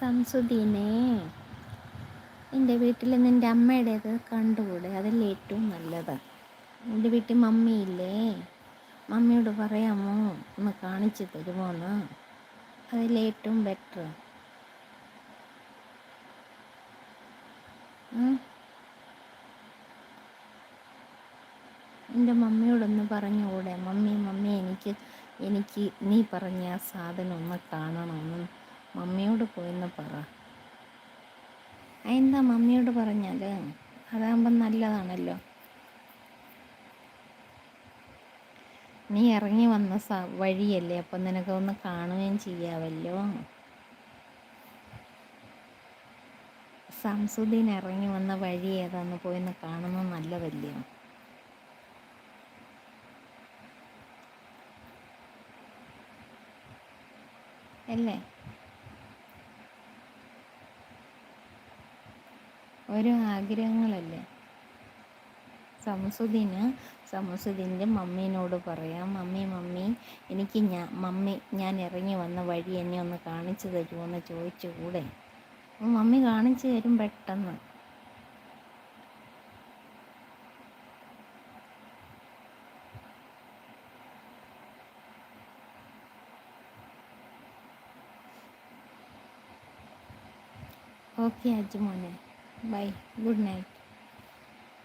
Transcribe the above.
സംസുദീനെ, എൻ്റെ വീട്ടിൽ നിൻ്റെ അമ്മയുടേത് കണ്ടുകൂടെ? അതല്ലേ ഏറ്റവും നല്ലത്. എൻ്റെ വീട്ടിൽ മമ്മിയില്ലേ, മമ്മിയോട് പറയാമോ ഒന്ന് കാണിച്ചു തരുമോന്ന്? അതല്ലേ ഏറ്റവും ബെറ്റർ. എൻ്റെ മമ്മിയോടൊന്ന് പറഞ്ഞുകൂടെ? മമ്മി മമ്മി എനിക്ക് എനിക്ക് നീ പറഞ്ഞ ആ സാധനം ഒന്ന് കാണണമെന്ന് മമ്മിയോട് പോയെന്ന് പറ. അതെന്താ മമ്മിയോട് പറഞ്ഞാൽ? അതാകുമ്പം നല്ലതാണല്ലോ. നീ ഇറങ്ങി വന്ന വഴിയല്ലേ, അപ്പം നിനക്കൊന്ന് കാണുകയും ചെയ്യാമല്ലോ. സംസുദീൻ ഇറങ്ങി വന്ന വഴി ഏതാന്ന് പോയെന്ന് കാണുന്നത് നല്ലതല്ലയോ? അല്ലേ? ഓരോ ആഗ്രഹങ്ങളല്ലേ. സമസുദ്ദീൻ്റെ മമ്മീനോട് പറയാം, മമ്മി മമ്മി എനിക്ക് ഞാൻ ഇറങ്ങി വന്ന വഴി എന്നെ ഒന്ന് കാണിച്ചു തരുമോയെന്ന് ചോദിച്ചുകൂടെ? മമ്മി കാണിച്ചു തരും പെട്ടെന്ന്. ഓക്കെ അജുമോനെ, ബൈ, ഗുഡ് നൈറ്റ്.